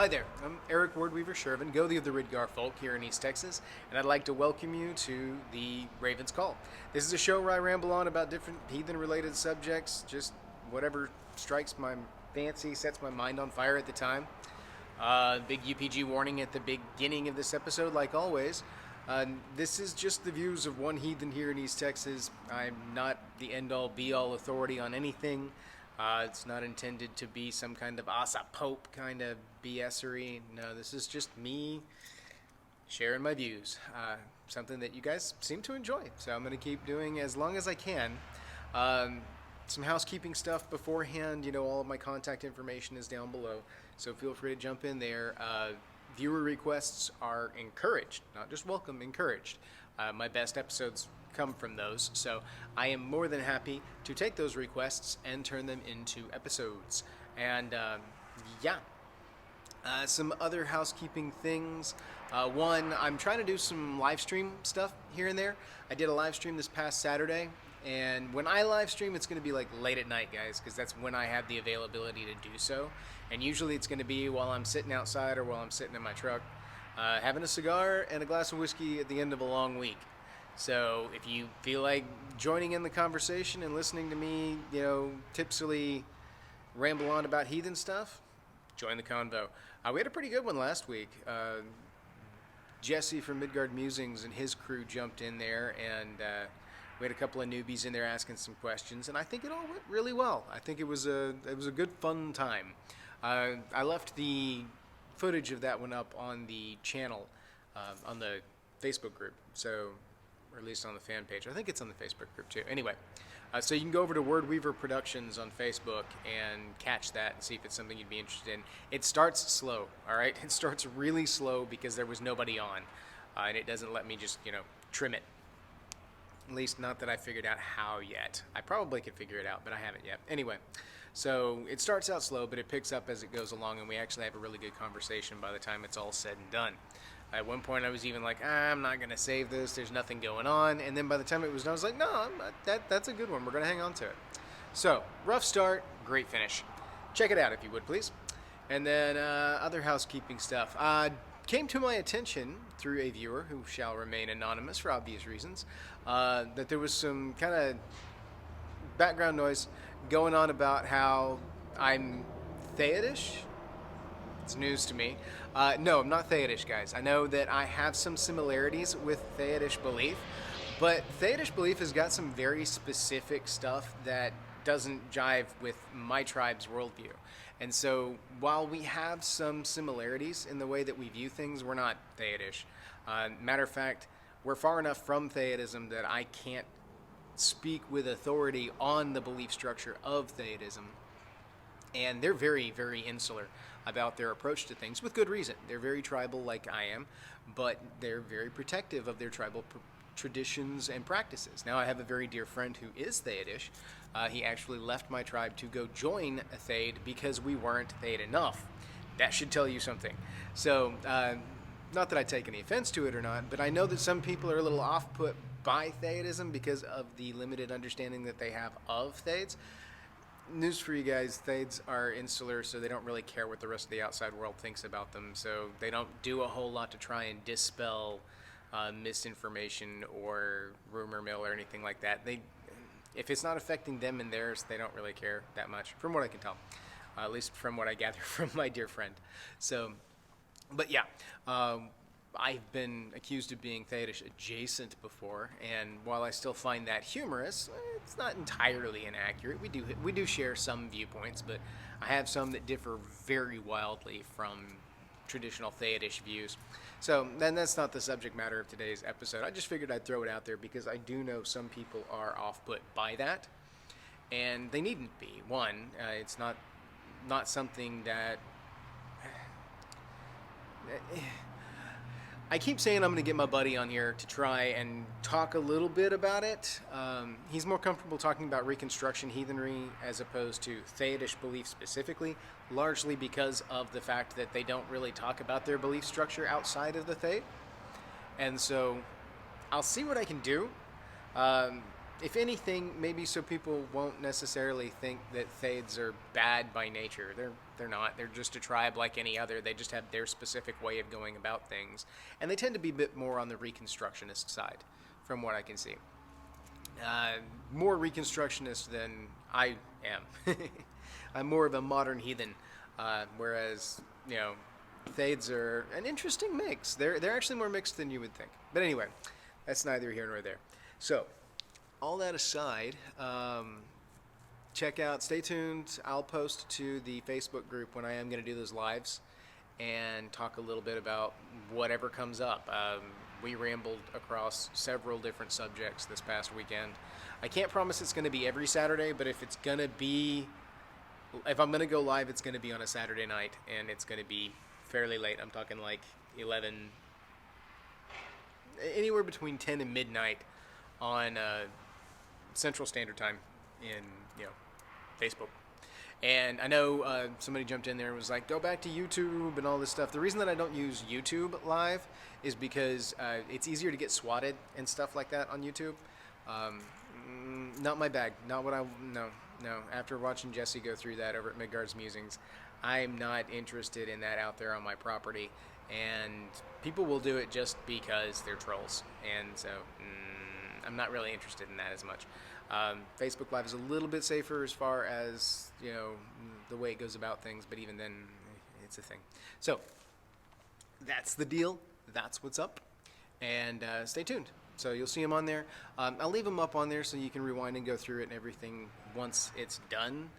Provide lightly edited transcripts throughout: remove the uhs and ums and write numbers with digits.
Hi there, I'm Eric Wardweaver Sjerven, Gothi of the Ridgar folk here in East Texas, and I'd like to welcome you to the Raven's Call. This is a show where I ramble on about different heathen-related subjects, just whatever strikes my fancy, sets my mind on fire at the time. Big UPG warning at the beginning of this episode, like always. This is just the views of one heathen here in East Texas. I'm not the end-all, be-all authority on anything. It's not intended to be some kind of Asa Pope kind of BS-ery. No, this is just me sharing my views. Something that you guys seem to enjoy. So I'm going to keep doing as long as I can. Some housekeeping stuff beforehand. You know, all of my contact information is down below. So feel free to jump in there. Viewer requests are encouraged, not just welcome, encouraged. My best episodes come from those, so I am more than happy to take those requests and turn them into episodes. And some other housekeeping things. One, I'm trying to do some live stream stuff here and there. I did a live stream this past Saturday, and when I live stream, it's going to be like late at night, guys, because that's when I have the availability to do so. And usually it's going to be while I'm sitting outside or while I'm sitting in my truck, having a cigar and a glass of whiskey at the end of a long week. So if you feel like joining in the conversation and listening to me, tipsily ramble on about heathen stuff, join the convo. We had a pretty good one last week. Jesse from Midgard Musings and his crew jumped in there, and we had a couple of newbies in there asking some questions, and I think it all went really well. I think it was a good, fun time. I left the footage of that one up on the channel, on the Facebook group, or at least on the fan page. I think it's on the Facebook group too. Anyway, so you can go over to Word Weaver Productions on Facebook and catch that and see if it's something you'd be interested in. It starts slow, all right? It starts really slow because there was nobody on, and it doesn't let me just, trim it. At least not that I figured out how yet. I probably could figure it out, but I haven't yet. Anyway, so it starts out slow, but it picks up as it goes along, and we actually have a really good conversation by the time it's all said and done. At one point, I was even like, I'm not going to save this. There's nothing going on. And then by the time it was done, I was like, no, that's a good one. We're going to hang on to it. So, rough start, great finish. Check it out if you would, please. And then other housekeeping stuff. Came to my attention through a viewer who shall remain anonymous for obvious reasons, that there was some kind of background noise going on about how I'm Theodish. It's news to me. No, I'm not Theodish, guys. I know that I have some similarities with Theodish belief, but Theodish belief has got some very specific stuff that doesn't jive with my tribe's worldview. And so while we have some similarities in the way that we view things, we're not Theodish. Matter of fact, we're far enough from Theodism that I can't speak with authority on the belief structure of Theodism. And they're very, very insular about their approach to things, with good reason. They're very tribal like I am, but they're very protective of their tribal traditions and practices. Now, I have a very dear friend who is Theodish. He actually left my tribe to go join a Theod because we weren't Theod enough. That should tell you something. So, not that I take any offense to it or not, but I know that some people are a little off-put by Theodism because of the limited understanding that they have of Theods. News for you guys, Theods are insular, so they don't really care what the rest of the outside world thinks about them, so they don't do a whole lot to try and dispel misinformation or rumor mill or anything like that. If it's not affecting them and theirs, they don't really care that much, from what I can tell, at least from what I gather from my dear friend. So, but yeah, I've been accused of being Theodish adjacent before, and while I still find that humorous, it's not entirely inaccurate. We do share some viewpoints, but I have some that differ very wildly from traditional Theodish views. So then that's not the subject matter of today's episode. I just figured I'd throw it out there because I do know some people are off-put by that, and they needn't be. One, it's not something that... I keep saying I'm going to get my buddy on here to try and talk a little bit about it. He's more comfortable talking about Reconstruction heathenry as opposed to Theodish belief specifically, largely because of the fact that they don't really talk about their belief structure outside of the Theod. And so I'll see what I can do. if anything, maybe so people won't necessarily think that Thades are bad by nature. They're not. They're just a tribe like any other. They just have their specific way of going about things, and they tend to be a bit more on the Reconstructionist side, from what I can see. More Reconstructionist than I am. I'm more of a modern heathen, whereas Thades are an interesting mix. They're actually more mixed than you would think. But anyway, that's neither here nor there. So, all that aside, stay tuned. I'll post to the Facebook group when I am going to do those lives and talk a little bit about whatever comes up. We rambled across several different subjects this past weekend. I can't promise it's going to be every Saturday, but if I'm going to go live, it's going to be on a Saturday night, and it's going to be fairly late. I'm talking like 11, anywhere between 10 and midnight on Central Standard Time in Facebook. And I know somebody jumped in there and was like, go back to YouTube and all this stuff. The reason that I don't use YouTube live is because it's easier to get swatted and stuff like that on YouTube. Not my bag. Not what no. After watching Jesse go through that over at Midgard's Musings, I'm not interested in that out there on my property. And people will do it just because they're trolls. And so I'm not really interested in that as much. Facebook Live is a little bit safer as far as, the way it goes about things, but even then, it's a thing. So, that's the deal. That's what's up. And stay tuned. So you'll see them on there. I'll leave them up on there so you can rewind and go through it and everything once it's done.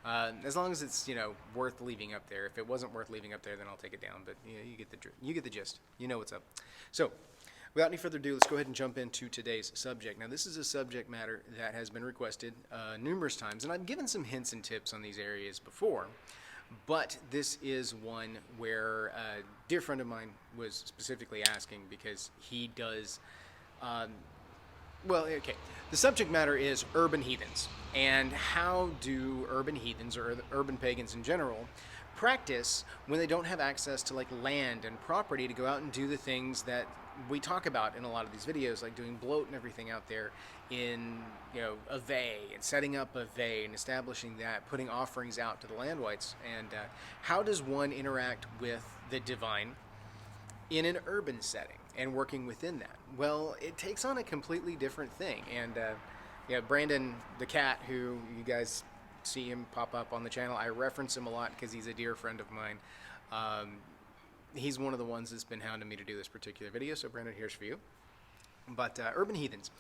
As long as it's, worth leaving up there. If it wasn't worth leaving up there, then I'll take it down. But you get the gist. You know what's up. So, without any further ado, let's go ahead and jump into today's subject. Now, this is a subject matter that has been requested numerous times, and I've given some hints and tips on these areas before, but this is one where a dear friend of mine was specifically asking because he does, the subject matter is urban heathens, and how do urban heathens, or urban pagans in general, practice when they don't have access to land and property to go out and do the things that we talk about in a lot of these videos, like doing bloat and everything out there in, a vey, and setting up a vey and establishing that, putting offerings out to the landwights. And how does one interact with the divine in an urban setting and working within that? Well, it takes on a completely different thing. And Brandon the cat, who you guys see him pop up on the channel, I reference him a lot because he's a dear friend of mine. He's one of the ones that's been hounding me to do this particular video, so Brandon, here's for you. But urban heathens,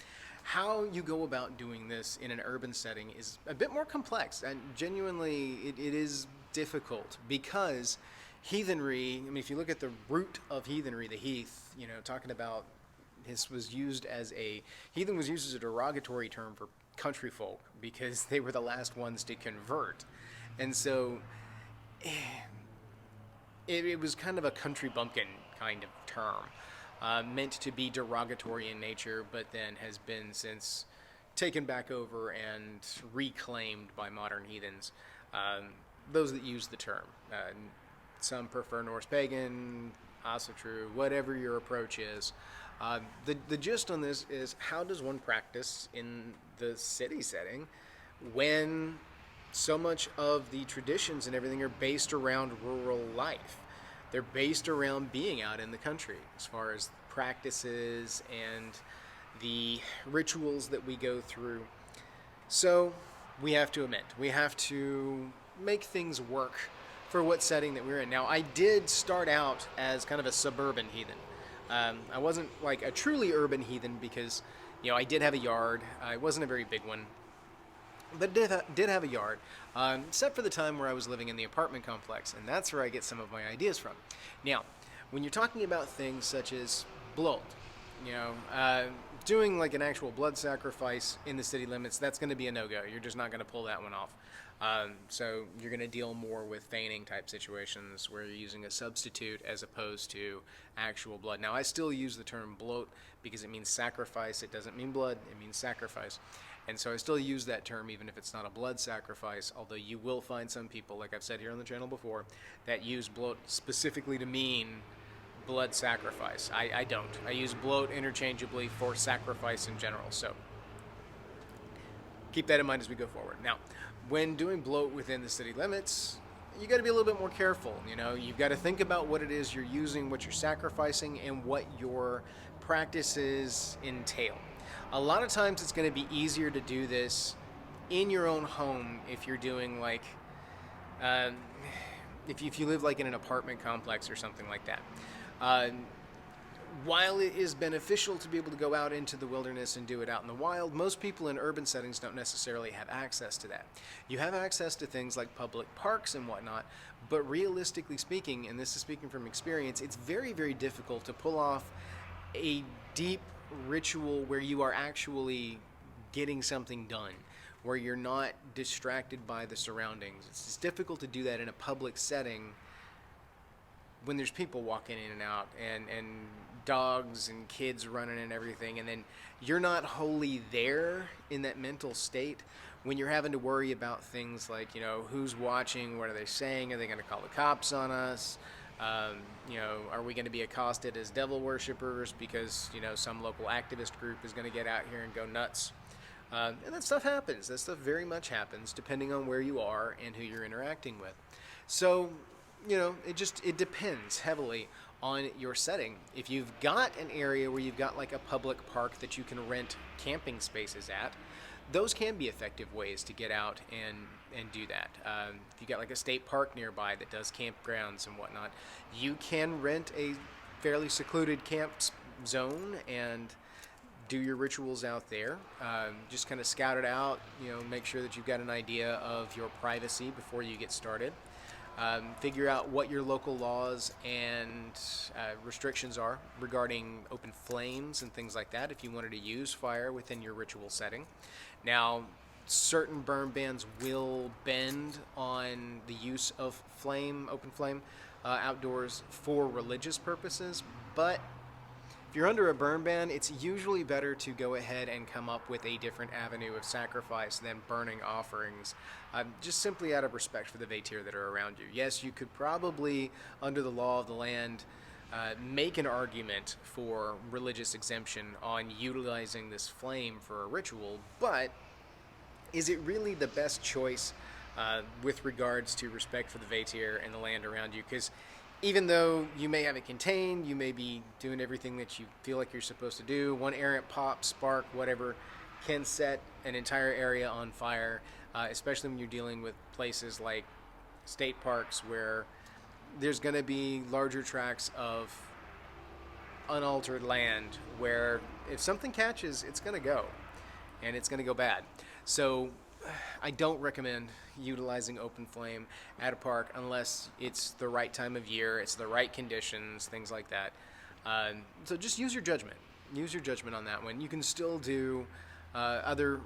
how you go about doing this in an urban setting is a bit more complex, and genuinely it is difficult because heathenry, if you look at the root of heathenry, the heath, talking about this heathen was used as a derogatory term for country folk because they were the last ones to convert. And so it was kind of a country bumpkin kind of term, meant to be derogatory in nature, but then has been since taken back over and reclaimed by modern heathens, those that use the term. Some prefer Norse pagan, also true, whatever your approach is. The gist on this is, how does one practice in the city setting when so much of the traditions and everything are based around rural life? They're based around being out in the country as far as practices and the rituals that we go through. So we have to amend. We have to make things work for what setting that we're in. Now, I did start out as kind of a suburban heathen. I wasn't like a truly urban heathen because, I did have a yard. It wasn't a very big one, but did have a yard, except for the time where I was living in the apartment complex, and that's where I get some of my ideas from. Now, when you're talking about things such as bloat, doing like an actual blood sacrifice in the city limits, that's going to be a no-go. You're just not going to pull that one off. So you're going to deal more with feigning type situations where you're using a substitute as opposed to actual blood. Now, I still use the term bloat because it means sacrifice. It doesn't mean blood. It means sacrifice. And so I still use that term even if it's not a blood sacrifice, although you will find some people, like I've said here on the channel before, that use bloat specifically to mean blood sacrifice. I don't. I use bloat interchangeably for sacrifice in general. So keep that in mind as we go forward. Now, when doing bloat within the city limits, you got to be a little bit more careful. You've got to think about what it is you're using, what you're sacrificing, and what your practices entail. A lot of times it's going to be easier to do this in your own home if you're doing like, if you live like in an apartment complex or something like that. While it is beneficial to be able to go out into the wilderness and do it out in the wild, most people in urban settings don't necessarily have access to that. You have access to things like public parks and whatnot, but realistically speaking, and this is speaking from experience, it's very, very difficult to pull off a deep ritual where you are actually getting something done, where you're not distracted by the surroundings. It's difficult to do that in a public setting when there's people walking in and out and dogs and kids running and everything, and then you're not wholly there in that mental state when you're having to worry about things like, who's watching, what are they saying, are they going to call the cops on us, are we going to be accosted as devil worshippers because, some local activist group is going to get out here and go nuts. And that stuff happens. That stuff very much happens depending on where you are and who you're interacting with. So, it depends heavily on your setting. If you've got an area where you've got like a public park that you can rent camping spaces at, those can be effective ways to get out and do that. If you got like a state park nearby that does campgrounds and whatnot, you can rent a fairly secluded camp zone and do your rituals out there. Just kind of scout it out, make sure that you've got an idea of your privacy before you get started. Figure out what your local laws and restrictions are regarding open flames and things like that if you wanted to use fire within your ritual setting. Now, certain burn bans will bend on the use of open flame outdoors for religious purposes, but if you're under a burn ban, it's usually better to go ahead and come up with a different avenue of sacrifice than burning offerings, just simply out of respect for the Vatir that are around you. Yes, you could probably, under the law of the land, make an argument for religious exemption on utilizing this flame for a ritual, but is it really the best choice with regards to respect for the Vatir and the land around you? Because even though you may have it contained, you may be doing everything that you feel like you're supposed to do, one errant pop, spark, whatever, can set an entire area on fire, especially when you're dealing with places like state parks where there's going to be larger tracts of unaltered land where if something catches, it's going to go, and it's going to go bad. So I don't recommend utilizing open flame at a park unless it's the right time of year, it's the right conditions, things like that. So just use your judgment. Use your judgment on that one. You can still do other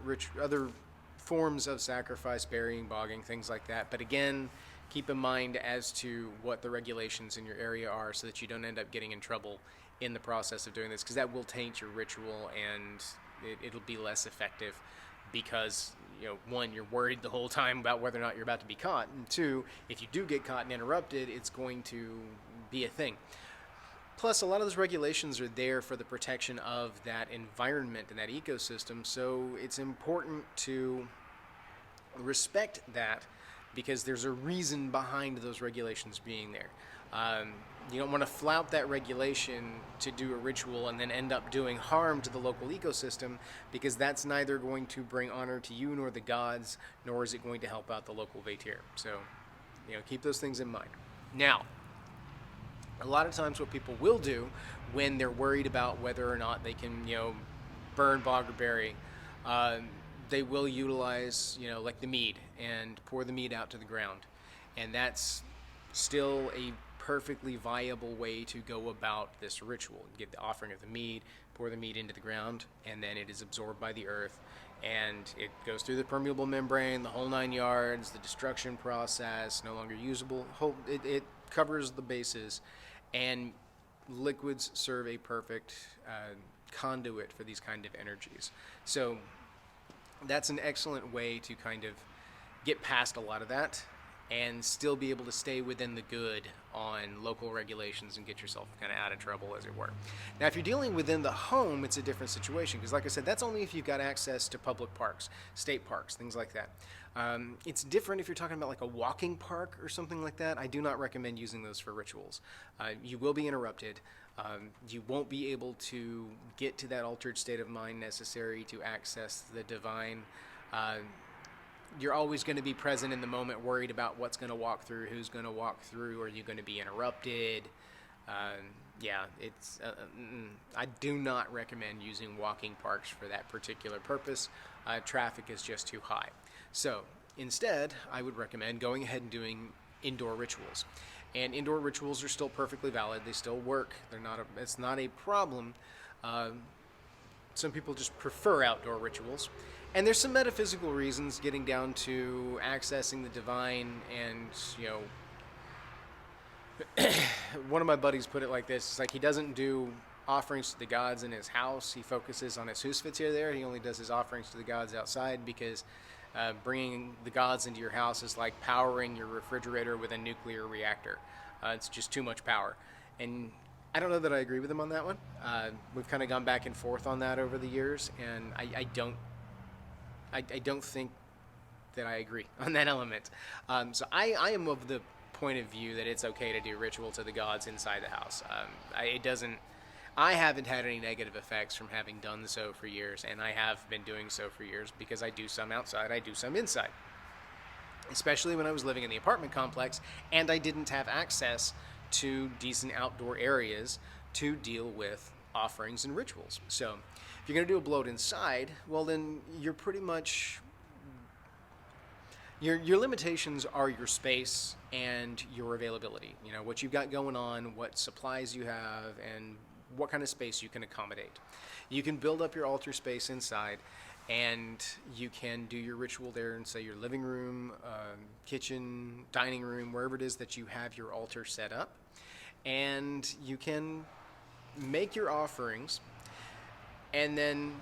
forms of sacrifice, burying, bogging, things like that. But again, keep in mind as to what the regulations in your area are so that you don't end up getting in trouble in the process of doing this, because that will taint your ritual and it'll be less effective because, one, you're worried the whole time about whether or not you're about to be caught, and two, if you do get caught and interrupted, it's going to be a thing. Plus, a lot of those regulations are there for the protection of that environment and that ecosystem, so it's important to respect that because there's a reason behind those regulations being there. You don't want to flout that regulation to do a ritual and then end up doing harm to the local ecosystem, because that's neither going to bring honor to you nor the gods, nor is it going to help out the local Vatir. So, keep those things in mind. Now, a lot of times what people will do when they're worried about whether or not they can, burn, bog, or bury, they will utilize, like the mead and pour the mead out to the ground. And that's still a perfectly viable way to go about this ritual. Give the offering of the mead, pour the mead into the ground, and then it is absorbed by the earth, and it goes through the permeable membrane, the whole 9 yards, the destruction process, no longer usable. It covers the bases, and liquids serve a perfect conduit for these kind of energies. So that's an excellent way to kind of get past a lot of that and still be able to stay within the good on local regulations and get yourself kind of out of trouble, as it were. Now, if you're dealing within the home, it's a different situation because, like I said, that's only if you've got access to public parks, state parks, things like that. It's different if you're talking about like a walking park or something like that. I do not recommend using those for rituals. You will be interrupted. You won't be able to get to that altered state of mind necessary to access the divine. You're always going to be present in the moment, worried about what's going to walk through, who's going to walk through, are you going to be interrupted? I do not recommend using walking parks for that particular purpose. Traffic is just too high. So instead, I would recommend going ahead and doing indoor rituals. And indoor rituals are still perfectly valid. They still work. It's not a problem. Some people just prefer outdoor rituals. And there's some metaphysical reasons getting down to accessing the divine. And, one of my buddies put it like this. It's like he doesn't do offerings to the gods in his house. He focuses on his husvitir there. He only does his offerings to the gods outside because bringing the gods into your house is like powering your refrigerator with a nuclear reactor. It's just too much power. And I don't know that I agree with him on that one. We've kind of gone back and forth on that over the years, and I don't think that I agree on that element. So I am of the point of view that it's okay to do ritual to the gods inside the house. I haven't had any negative effects from having done so for years, and I have been doing so for years because I do some outside, I do some inside. Especially when I was living in the apartment complex and I didn't have access to decent outdoor areas to deal with offerings and rituals. So if you're going to do a bloat inside, well then you're pretty much... Your limitations are your space and your availability. What you've got going on, what supplies you have, and what kind of space you can accommodate. You can build up your altar space inside, and you can do your ritual there in, say, your living room, kitchen, dining room, wherever it is that you have your altar set up. And you can make your offerings and then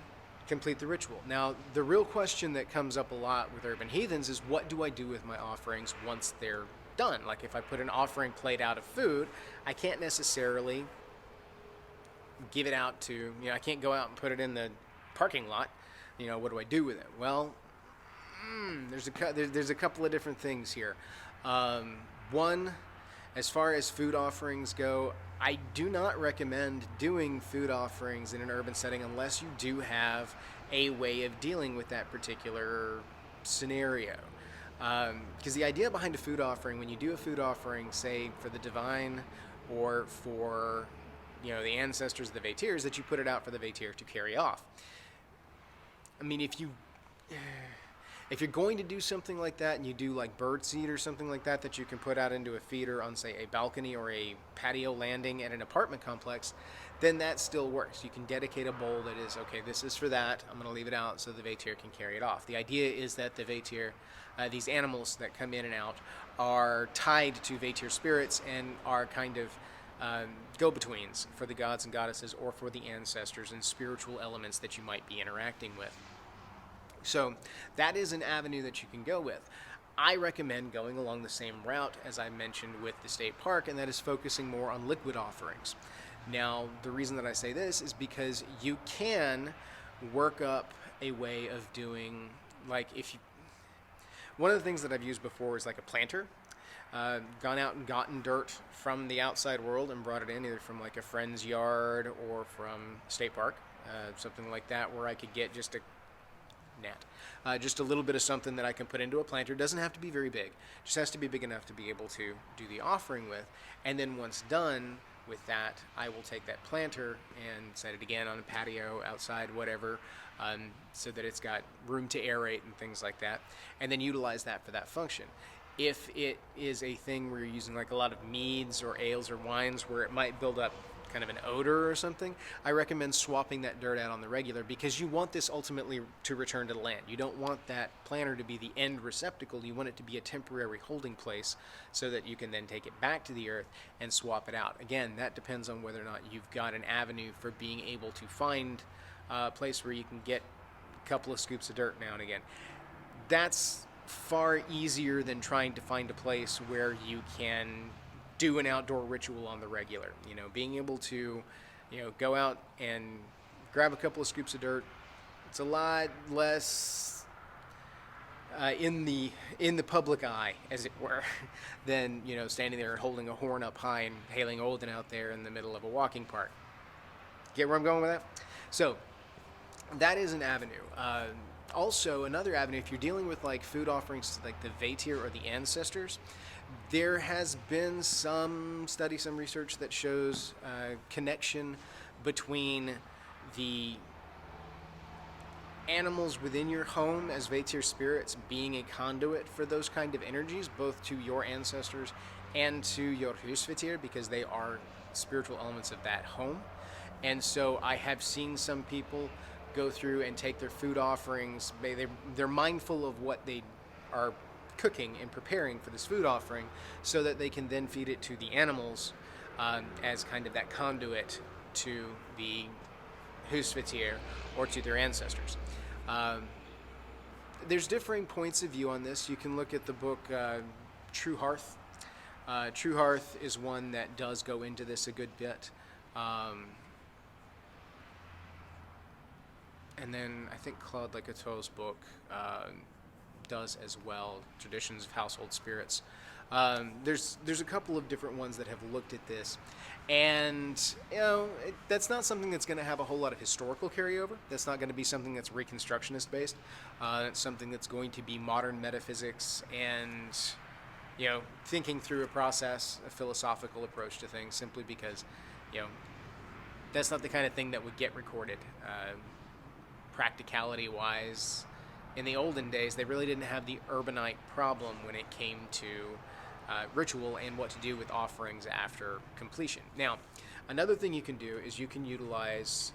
complete the ritual. Now, the real question that comes up a lot with urban heathens is, what do I do with my offerings once they're done? Like, if I put an offering plate out of food, I can't necessarily give it out to, I can't go out and put it in the parking lot. What do I do with it? Well, there's a couple of different things here. One, as far as food offerings go, I do not recommend doing food offerings in an urban setting unless you do have a way of dealing with that particular scenario. Because the idea behind a food offering, when you do a food offering, say for the divine or for the ancestors of the Vaetirs, that you put it out for the Vaetir to carry off. I mean, if you're going to do something like that and you do like birdseed or something like that you can put out into a feeder on, say, a balcony or a patio landing at an apartment complex, then that still works. You can dedicate a bowl that is, okay, this is for that. I'm going to leave it out so the Vaetir can carry it off. The idea is that the Vaetir, these animals that come in and out, are tied to Vaetir spirits and are kind of go-betweens for the gods and goddesses or for the ancestors and spiritual elements that you might be interacting with. So that is an avenue that you can go with. I recommend going along the same route as I mentioned with the state park, and that is focusing more on liquid offerings. Now, the reason that I say this is because you can work up a way of doing, like, one of the things that I've used before is like a planter. Gone out and gotten dirt from the outside world and brought it in, either from like a friend's yard or from state park, something like that, where I could get just a little bit of something that I can put into a planter. It doesn't have to be very big, just has to be big enough to be able to do the offering with. And then once done with that, I will take that planter and set it again on a patio, outside, whatever, so that it's got room to aerate and things like that, and then utilize that for that function. If it is a thing where you're using like a lot of meads or ales or wines where it might build up kind of an odor or something, I recommend swapping that dirt out on the regular, because you want this ultimately to return to the land. You don't want that planter to be the end receptacle. You want it to be a temporary holding place so that you can then take it back to the earth and swap it out. Again, that depends on whether or not you've got an avenue for being able to find a place where you can get a couple of scoops of dirt now and again. That's far easier than trying to find a place where you can do an outdoor ritual on the regular. Being able to, go out and grab a couple of scoops of dirt. It's a lot less in the public eye, as it were, than standing there and holding a horn up high and hailing Olden out there in the middle of a walking park. Get where I'm going with that? So that is an avenue. Also, another avenue, if you're dealing with like food offerings to like the Vatir or the ancestors, there has been some study, some research that shows connection between the animals within your home as Vatir spirits being a conduit for those kind of energies, both to your ancestors and to your husvitir, because they are spiritual elements of that home. And so I have seen some people go through and take their food offerings. They're mindful of what they are cooking and preparing for this food offering, so that they can then feed it to the animals as kind of that conduit to the husvitir or to their ancestors. There's differing points of view on this. You can look at the book True Hearth. True Hearth is one that does go into this a good bit. And then I think Claude Lecouteau's book does as well, Traditions of Household Spirits. There's a couple of different ones that have looked at this, and that's not something that's going to have a whole lot of historical carryover. That's not going to be something that's Reconstructionist based. It's something that's going to be modern metaphysics and thinking through a process, a philosophical approach to things, simply because that's not the kind of thing that would get recorded. Practicality wise, in the olden days, they really didn't have the urbanite problem when it came to ritual and what to do with offerings after completion. Now, another thing you can do is you can utilize,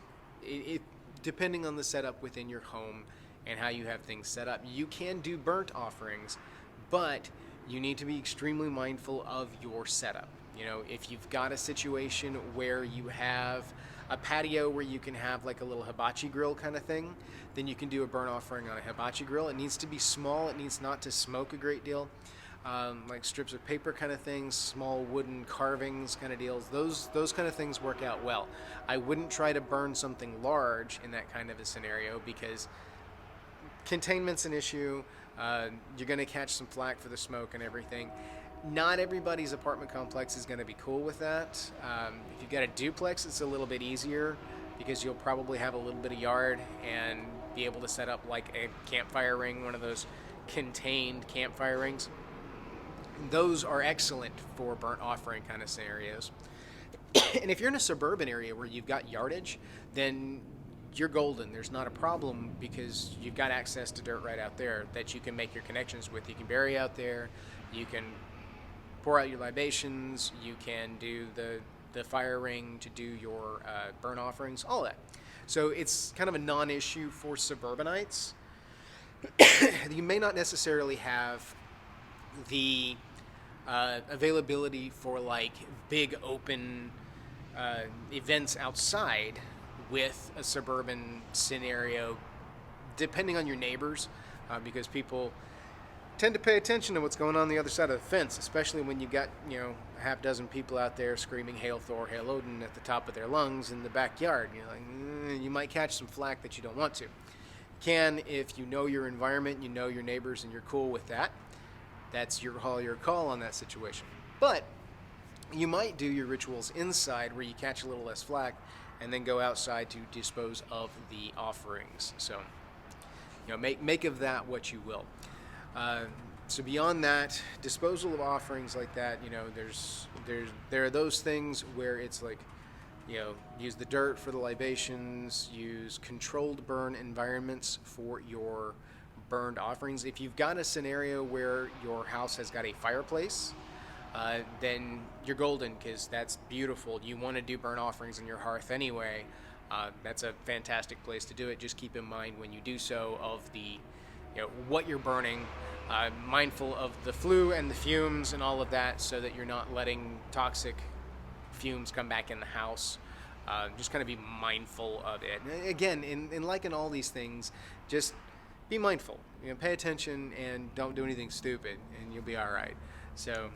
depending on the setup within your home and how you have things set up, you can do burnt offerings, but you need to be extremely mindful of your setup. If you've got a situation where you have a patio where you can have like a little hibachi grill kind of thing, then you can do a burnt offering on a hibachi grill. It needs to be small. It needs not to smoke a great deal. Like strips of paper kind of things, small wooden carvings kind of deals. Those kind of things work out well. I wouldn't try to burn something large in that kind of a scenario, because containment's an issue. You're going to catch some flack for the smoke and everything. Not everybody's apartment complex is going to be cool with that. If you've got a duplex, it's a little bit easier, because you'll probably have a little bit of yard and be able to set up like a campfire ring, one of those contained campfire rings. Those are excellent for burnt offering kind of scenarios. And if you're in a suburban area where you've got yardage, then you're golden. There's not a problem, because you've got access to dirt right out there that you can make your connections with. You can bury out there. You can pour out your libations. You can do the fire ring to do your burnt offerings, all that. So it's kind of a non-issue for suburbanites. You may not necessarily have the availability for like big open events outside with a suburban scenario, depending on your neighbors, because people tend to pay attention to what's going on the other side of the fence, especially when you've got a half dozen people out there screaming "Hail Thor, Hail Odin" at the top of their lungs in the backyard. You might catch some flack that you don't want to. If you know your environment, you know your neighbors, and you're cool with that, that's your call on that situation. But you might do your rituals inside, where you catch a little less flack, and then go outside to dispose of the offerings. So, make of that what you will. So beyond that, disposal of offerings like that, there are those things where it's like, use the dirt for the libations, use controlled burn environments for your burned offerings. If you've got a scenario where your house has got a fireplace, then you're golden, because that's beautiful. You want to do burnt offerings in your hearth anyway. That's a fantastic place to do it. Just keep in mind when you do so of the what you're burning, mindful of the flue and the fumes and all of that, so that you're not letting toxic fumes come back in the house. Just kind of be mindful of it. And again, in all these things, just be mindful. Pay attention and don't do anything stupid, and you'll be all right. So,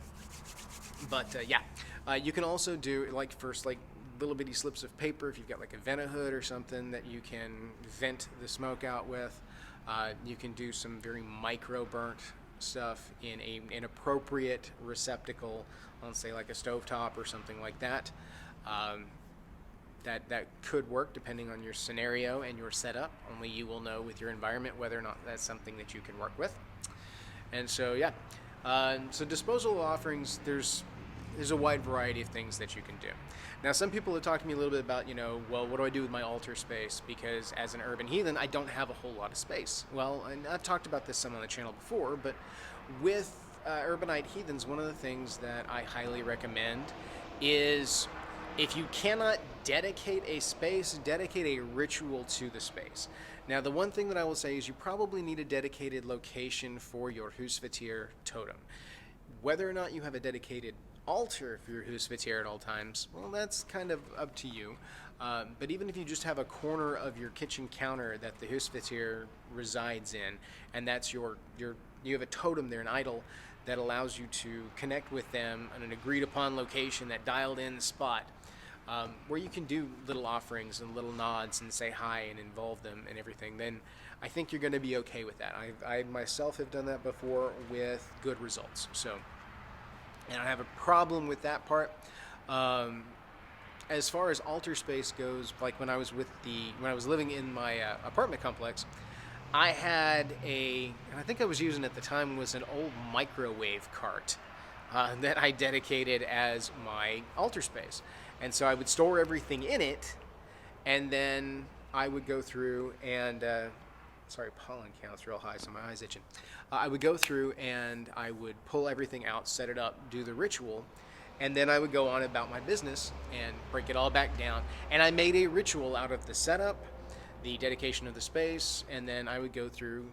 but yeah, you can also do like first like little bitty slips of paper if you've got like a vent hood or something that you can vent the smoke out with. You can do some very micro burnt stuff in an appropriate receptacle on, say, like a stovetop or something like that. That could work depending on your scenario and your setup. Only you will know with your environment whether or not that's something that you can work with. And so, yeah. So disposal offerings, there's a wide variety of things that you can do. Now, some people have talked to me a little bit about, well, what do I do with my altar space? Because as an urban heathen, I don't have a whole lot of space. Well, and I've talked about this some on the channel before, but with urbanite heathens, one of the things that I highly recommend is if you cannot dedicate a space, dedicate a ritual to the space. Now, the one thing that I will say is you probably need a dedicated location for your husvitir totem. Whether or not you have a dedicated altar for your husvitir at all times, well, that's kind of up to you. But even if you just have a corner of your kitchen counter that the husvitir resides in, and that's you have a totem there, an idol, that allows you to connect with them in an agreed upon location, that dialed in spot, where you can do little offerings and little nods and say hi and involve them and everything, then I think you're going to be okay with that. I myself have done that before with good results. So, and I have a problem with that part. As far as altar space goes, like when I was living in my apartment complex, I had and I think I was using at the time was an old microwave cart that I dedicated as my altar space. And so I would store everything in it, and then I would go through and, sorry, pollen count's real high, so my eye's itching. I would go through and I would pull everything out, set it up, do the ritual, and then I would go on about my business and break it all back down. And I made a ritual out of the setup, the dedication of the space, and then I would go through,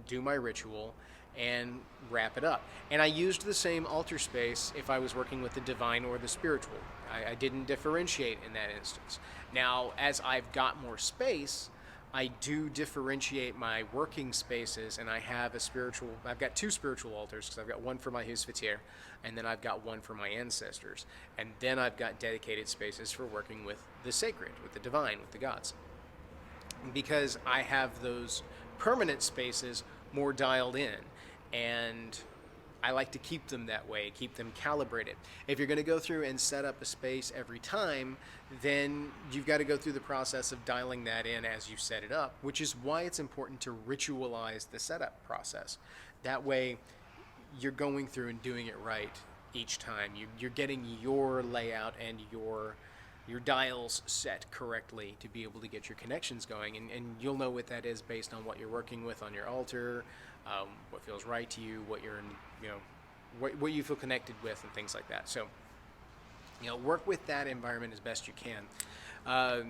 do my ritual and wrap it up. And I used the same altar space if I was working with the divine or the spiritual. I didn't differentiate in that instance. Now, as I've got more space, I do differentiate my working spaces, and I've got two spiritual altars, because I've got one for my husvitir, and then I've got one for my ancestors. And then I've got dedicated spaces for working with the sacred, with the divine, with the gods. Because I have those permanent spaces more dialed in, and I like to keep them that way, keep them calibrated. If you're going to go through and set up a space every time, then you've got to go through the process of dialing that in as you set it up, which is why it's important to ritualize the setup process. That way, you're going through and doing it right each time. You're getting your layout and your dials set correctly to be able to get your connections going, and you'll know what that is based on what you're working with on your altar, what feels right to you, what you're what you feel connected with, and things like that. So, work with that environment as best you can.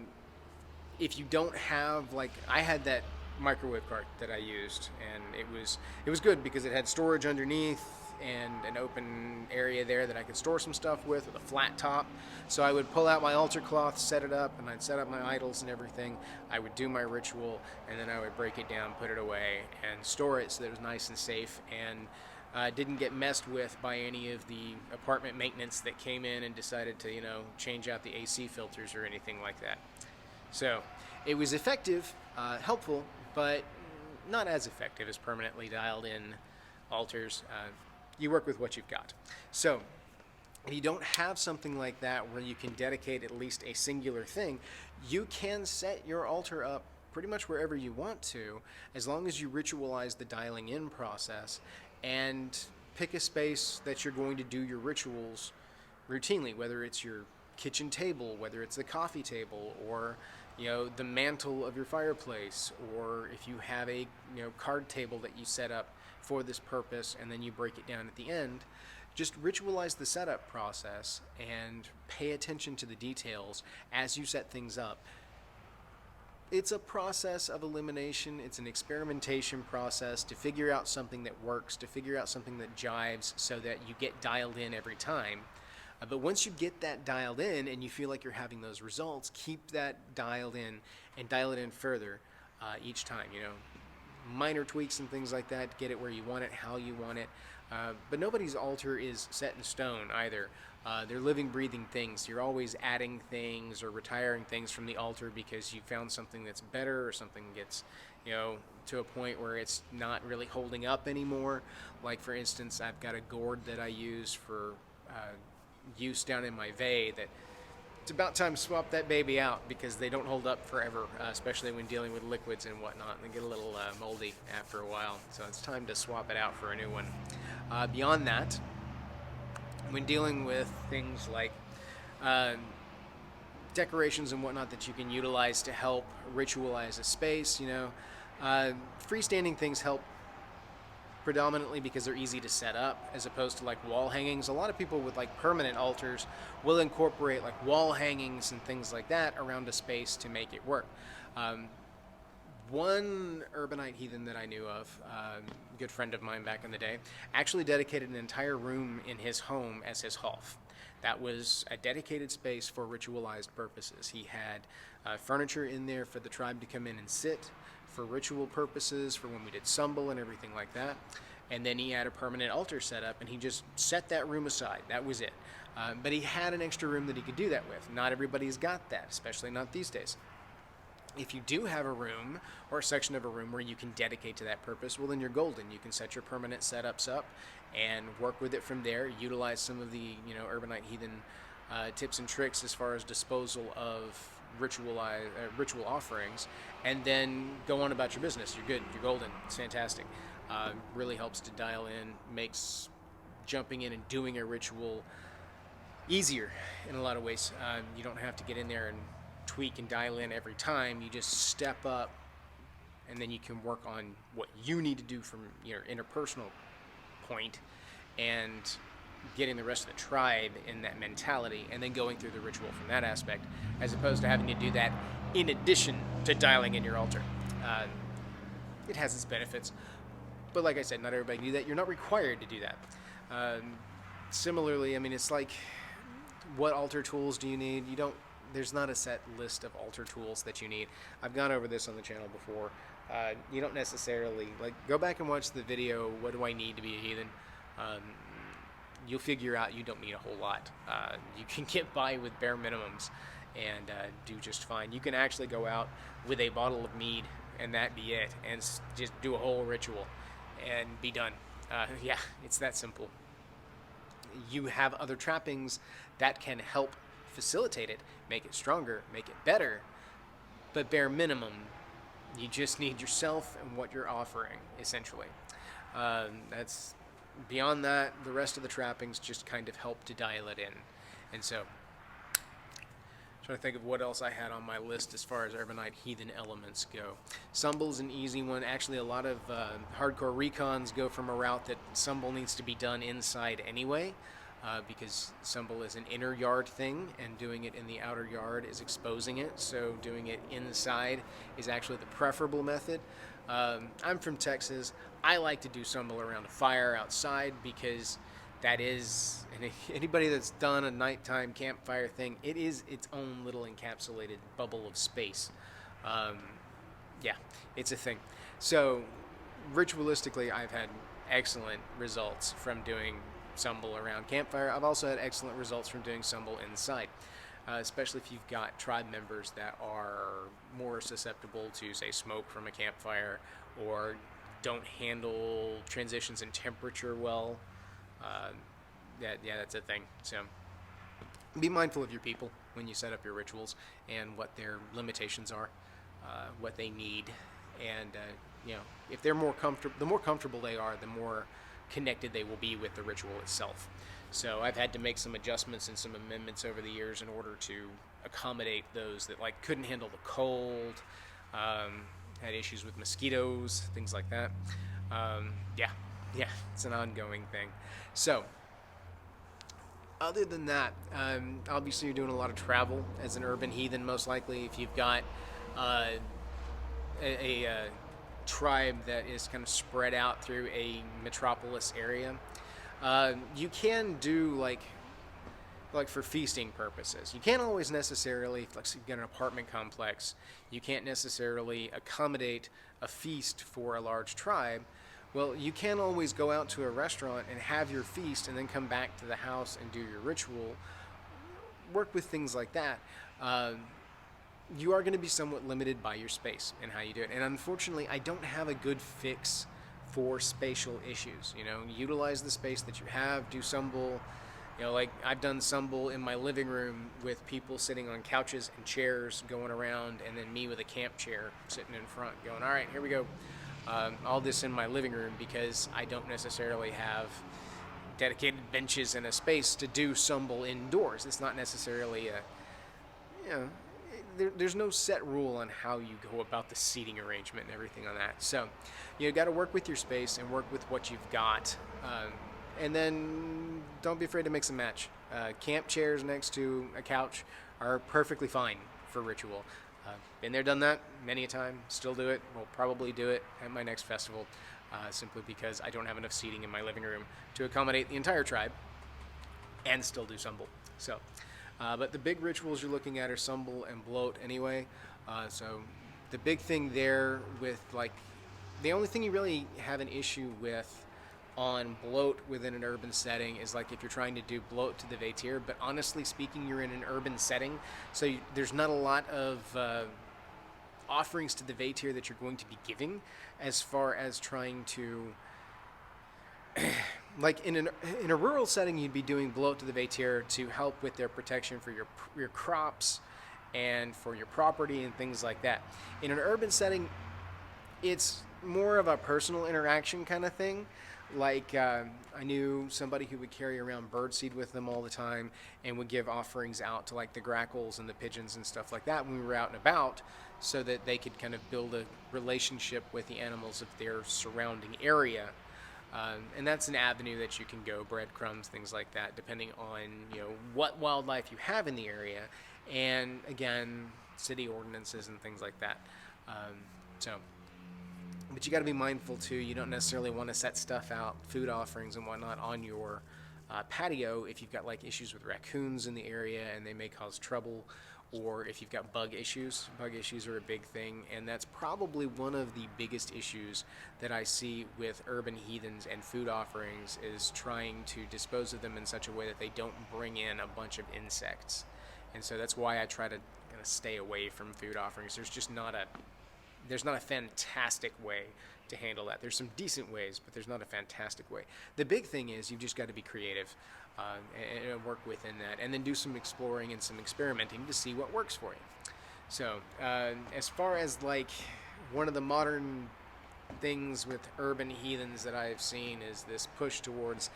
If you don't have, like, I had that microwave cart that I used, and it was good because it had storage underneath and an open area there that I could store some stuff with a flat top. So I would pull out my altar cloth, set it up, and I'd set up my idols and everything. I would do my ritual, and then I would break it down, put it away, and store it so that it was nice and safe, and didn't get messed with by any of the apartment maintenance that came in and decided to, change out the AC filters or anything like that. So it was effective, helpful, but not as effective as permanently dialed in altars. You work with what you've got. So if you don't have something like that where you can dedicate at least a singular thing, you can set your altar up pretty much wherever you want to, as long as you ritualize the dialing in process and pick a space that you're going to do your rituals routinely, whether it's your kitchen table, whether it's the coffee table, or the mantle of your fireplace, or if you have a card table that you set up for this purpose and then you break it down at the end. Just ritualize the setup process and pay attention to the details as you set things up. It's a process of elimination. It's an experimentation process to figure out something that works, to figure out something that jives so that you get dialed in every time. But once you get that dialed in and you feel like you're having those results, keep that dialed in and dial it in further each time. minor tweaks and things like that to get it where you want it, how you want it. But nobody's altar is set in stone either. They're living, breathing things. You're always adding things or retiring things from the altar because you found something that's better, or something gets, to a point where it's not really holding up anymore. Like, for instance, I've got a gourd that I use for use down in my vey that it's about time to swap that baby out because they don't hold up forever, especially when dealing with liquids and whatnot. They get a little moldy after a while, so it's time to swap it out for a new one. Beyond that, when dealing with things like decorations and whatnot that you can utilize to help ritualize a space, freestanding things help predominantly because they're easy to set up as opposed to like wall hangings. A lot of people with like permanent altars will incorporate like wall hangings and things like that around a space to make it work. One urbanite heathen that I knew of, a good friend of mine back in the day, actually dedicated an entire room in his home as his half. That was a dedicated space for ritualized purposes. He had furniture in there for the tribe to come in and sit, for ritual purposes, for when we did sumbel and everything like that. And then he had a permanent altar set up, and he just set that room aside. That was it. But he had an extra room that he could do that with. Not everybody's got that, especially not these days. If you do have a room or a section of a room where you can dedicate to that purpose, well, then you're golden. You can set your permanent setups up and work with it from there. Utilize some of the urbanite heathen tips and tricks as far as disposal of ritual offerings, and then go on about your business. You're good. You're golden. It's fantastic. Really helps to dial in, makes jumping in and doing a ritual easier in a lot of ways. You don't have to get in there and tweak and dial in every time. You just step up, and then you can work on what you need to do from your interpersonal point and getting the rest of the tribe in that mentality, and then going through the ritual from that aspect, as opposed to having to do that in addition to dialing in your altar. It has its benefits, but like I said, not everybody can do that. You're not required to do that. Similarly, it's like, what altar tools do you need? There's not a set list of altar tools that you need. I've gone over this on the channel before. You don't necessarily, go back and watch the video, what do I need to be a heathen? You'll figure out you don't need a whole lot. You can get by with bare minimums and do just fine. You can actually go out with a bottle of mead and that be it, and just do a whole ritual and be done. Yeah, it's that simple. You have other trappings that can help facilitate it, make it stronger, make it better, but bare minimum, you just need yourself and what you're offering, essentially. That's beyond that, the rest of the trappings just kind of help to dial it in. And so, trying to think of what else I had on my list as far as urbanite heathen elements go. Sumbel's an easy one. Actually, a lot of hardcore recons go from a route that sumbel needs to be done inside anyway, because sumbel is an inner yard thing, and doing it in the outer yard is exposing it. So doing it inside is actually the preferable method. I'm from Texas. I like to do sumbel around a fire outside because that is, and anybody that's done a nighttime campfire thing, it is its own little encapsulated bubble of space. Yeah, it's a thing. So ritualistically, I've had excellent results from doing sumbel around campfire. I've also had excellent results from doing sumbel inside, especially if you've got tribe members that are more susceptible to, say, smoke from a campfire, or don't handle transitions in temperature well. Yeah, that's a thing. So be mindful of your people when you set up your rituals and what their limitations are, what they need, and if they're more comfortable, the more comfortable they are, the more connected they will be with the ritual itself. So I've had to make some adjustments and some amendments over the years in order to accommodate those that couldn't handle the cold, had issues with mosquitoes, things like that. Yeah, it's an ongoing thing. So other than that, obviously you're doing a lot of travel as an urban heathen, most likely, if you've got a tribe that is kind of spread out through a metropolis area. You can do like for feasting purposes. You can't always necessarily, like if you've got an apartment complex, you can't necessarily accommodate a feast for a large tribe. Well, you can always go out to a restaurant and have your feast and then come back to the house and do your ritual. Work with things like that. You are going to be somewhat limited by your space and how you do it. And unfortunately, I don't have a good fix for spatial issues. Utilize the space that you have, do Sumble. Like I've done Sumble in my living room with people sitting on couches and chairs going around, and then me with a camp chair sitting in front going, all right, here we go. All this in my living room because I don't necessarily have dedicated benches and a space to do Sumble indoors. It's not necessarily there's no set rule on how you go about the seating arrangement and everything on that. So you got to work with your space and work with what you've got. And then don't be afraid to mix and match. Camp chairs next to a couch are perfectly fine for ritual. Been there, done that many a time. Still do it. Will probably do it at my next festival, simply because I don't have enough seating in my living room to accommodate the entire tribe and still do Sumble. So, but the big rituals you're looking at are Sumble and Bloat anyway. So the big thing there with the only thing you really have an issue with on Bloat within an urban setting is like if you're trying to do Bloat to the Vatir, but honestly speaking, you're in an urban setting, so there's not a lot of offerings to the Vatir that you're going to be giving as far as trying to like in a rural setting, you'd be doing Bloat to the Vatir to help with their protection for your crops and for your property and things like that. In an urban setting, it's more of a personal interaction kind of thing. Like I knew somebody who would carry around birdseed with them all the time and would give offerings out to like the grackles and the pigeons and stuff like that when we were out and about, so that they could kind of build a relationship with the animals of their surrounding area. And that's an avenue that you can go, breadcrumbs, things like that, depending on what wildlife you have in the area, and again, city ordinances and things like that. But you got to be mindful too. You don't necessarily want to set stuff out, food offerings and whatnot, on your patio if you've got like issues with raccoons in the area and they may cause trouble, or if you've got bug issues. Bug issues are a big thing, and that's probably one of the biggest issues that I see with urban heathens and food offerings, is trying to dispose of them in such a way that they don't bring in a bunch of insects. And so that's why I try to kind of stay away from food offerings. There's just not a fantastic way to handle that. There's some decent ways, but there's not a fantastic way. The big thing is you've just got to be creative and work within that, and then do some exploring and some experimenting to see what works for you. So as far as like one of the modern things with urban heathens that I've seen is this push towards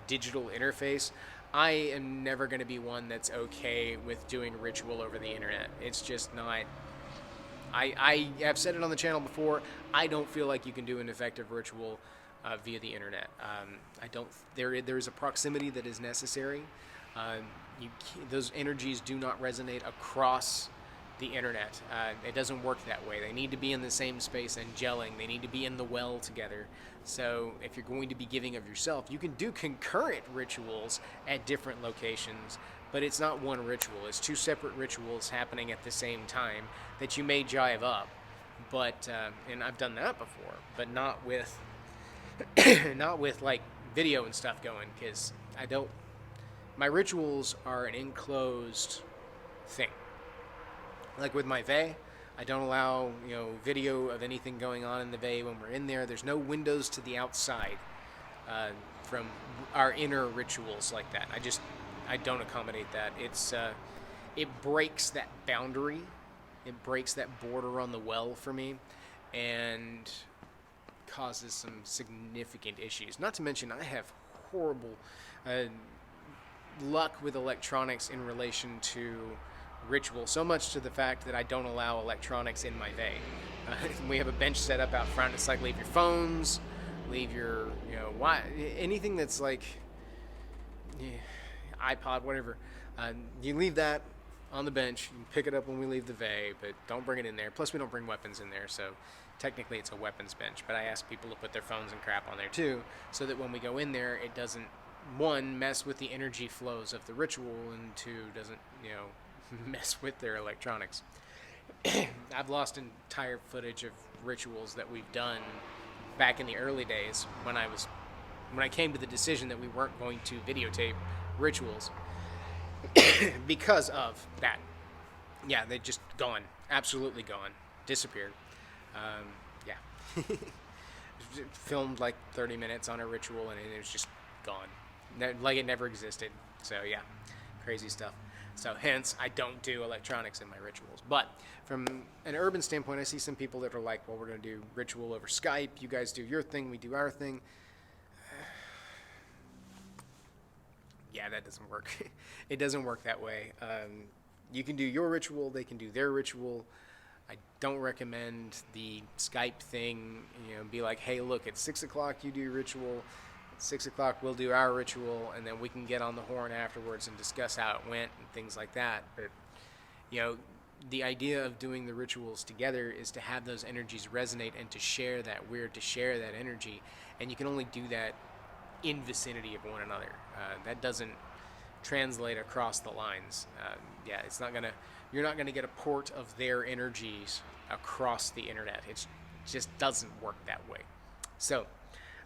digital interface. I am never going to be one that's okay with doing ritual over the internet. It's just not. I have said it on the channel before. I don't feel like you can do an effective ritual via the internet. I don't. There is a proximity that is necessary. Those energies do not resonate across the internet. It doesn't work that way. They need to be in the same space and gelling. They need to be in the well together. So if you're going to be giving of yourself, you can do concurrent rituals at different locations, but it's not one ritual. It's two separate rituals happening at the same time that you may jive up. But and I've done that before, but not with not with like video and stuff going, because I don't. My rituals are an enclosed thing. Like with my Vey, I don't allow video of anything going on in the Vey when we're in there. There's no windows to the outside from our inner rituals like that. I don't accommodate that. It breaks that boundary. It breaks that border on the well for me, and causes some significant issues. Not to mention, I have horrible luck with electronics in relation to ritual, so much to the fact that I don't allow electronics in my Vey. We have a bench set up out front. It's like, leave your phones, leave your anything that's like iPod, whatever. You leave that on the bench. You can pick it up when we leave the Vey, but don't bring it in there. Plus, we don't bring weapons in there, so technically it's a weapons bench. But I ask people to put their phones and crap on there too, so that when we go in there, it doesn't one, mess with the energy flows of the ritual, and two, doesn't, mess with their electronics. I've lost entire footage of rituals that we've done back in the early days when I came to the decision that we weren't going to videotape rituals because of that. Yeah, they just gone, absolutely gone, disappeared. Yeah, filmed like 30 minutes on a ritual and it was just gone, like it never existed. So yeah, crazy stuff. So hence, I don't do electronics in my rituals. But from an urban standpoint, I see some people that are like, well, we're going to do ritual over Skype. You guys do your thing, we do our thing. Yeah, that doesn't work. It doesn't work that way. You can do your ritual, they can do their ritual. I don't recommend the Skype thing, be like, hey, look, at 6 o'clock you do your ritual. At 6 o'clock we'll do our ritual, and then we can get on the horn afterwards and discuss how it went and things like that. But, the idea of doing the rituals together is to have those energies resonate and to share that energy. And you can only do that in vicinity of one another. That doesn't translate across the lines. It's not gonna. You're not gonna get a port of their energies across the internet. It just doesn't work that way. So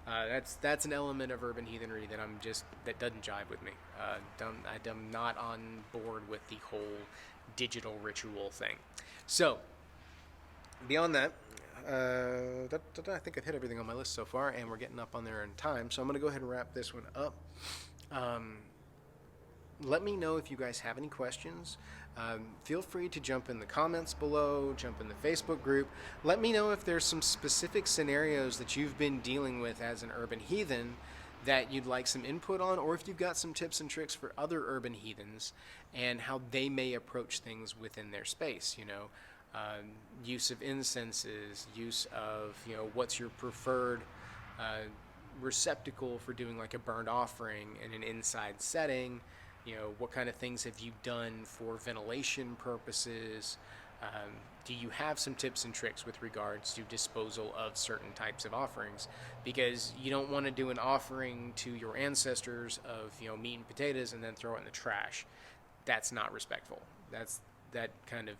that's an element of urban heathenry that doesn't jive with me. I'm not on board with the whole digital ritual thing. So beyond that. I think I've hit everything on my list so far, and we're getting up on there in time, so I'm going to go ahead and wrap this one up. Let me know if you guys have any questions. Feel free to jump in the comments below, jump in the Facebook group. Let me know if there's some specific scenarios that you've been dealing with as an urban heathen that you'd like some input on, or if you've got some tips and tricks for other urban heathens and how they may approach things within their space, use of incenses, use of, what's your preferred receptacle for doing like a burned offering in an inside setting, what kind of things have you done for ventilation purposes, do you have some tips and tricks with regards to disposal of certain types of offerings, because you don't want to do an offering to your ancestors of, meat and potatoes and then throw it in the trash. That's not respectful. That kind of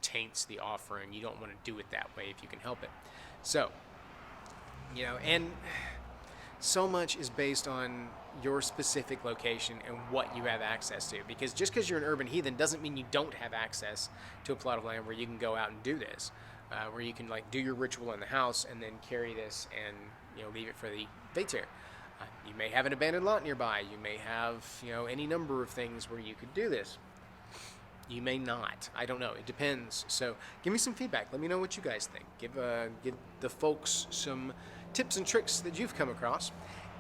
taints the offering. You don't want to do it that way if you can help it. So, and so much is based on your specific location and what you have access to, because just because you're an urban heathen doesn't mean you don't have access to a plot of land where you can go out and do this, where you can like do your ritual in the house and then carry this and leave it for the fates here. You may have an abandoned lot nearby. You may have any number of things where you could do this. You may not. I don't know. It depends. So give me some feedback. Let me know what you guys think. Give the folks some tips and tricks that you've come across,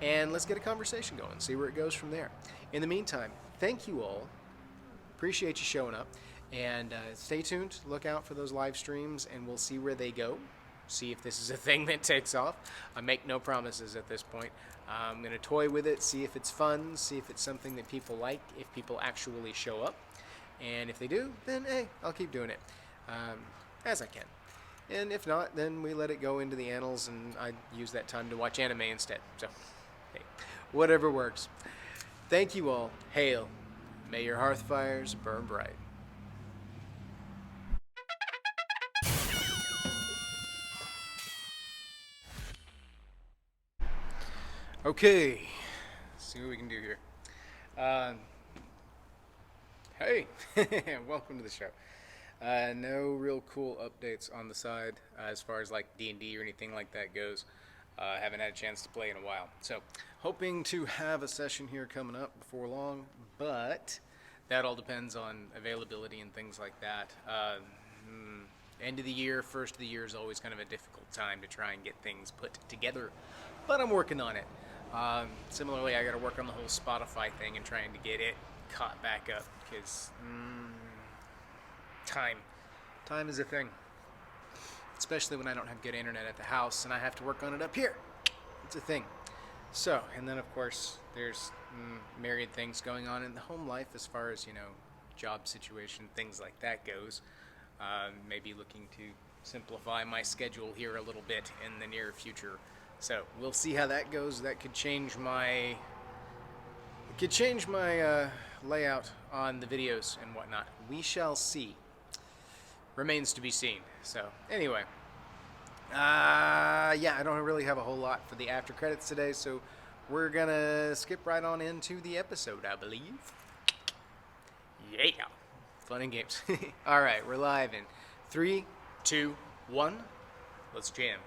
and let's get a conversation going. See where it goes from there. In the meantime, thank you all. Appreciate you showing up. And stay tuned. Look out for those live streams, and we'll see where they go. See if this is a thing that takes off. I make no promises at this point. I'm going to toy with it, see if it's fun, see if it's something that people like, if people actually show up. And if they do, then hey, I'll keep doing it as I can. And if not, then we let it go into the annals, and I use that time to watch anime instead. So, hey, whatever works. Thank you all. Hail. May your hearth fires burn bright. Okay, let's see what we can do here. Hey, welcome to the show. No real cool updates on the side as far as like D&D or anything like that goes. I haven't had a chance to play in a while. So, hoping to have a session here coming up before long, but that all depends on availability and things like that. End of the year, first of the year is always kind of a difficult time to try and get things put together, but I'm working on it. Similarly, I got to work on the whole Spotify thing and trying to get it caught back up, because time is a thing, especially when I don't have good internet at the house and I have to work on it up here. It's a thing. So, and then of course there's myriad things going on in the home life as far as job situation, things like that goes. Maybe looking to simplify my schedule here a little bit in the near future. So we'll see how that goes. That could change my Could change my layout on the videos and whatnot. We shall see. Remains to be seen. So, anyway. Yeah, I don't really have a whole lot for the after credits today, so we're gonna skip right on into the episode, I believe. Yeah. Fun and games. Alright, we're live in 3, 2, 1. Let's jam.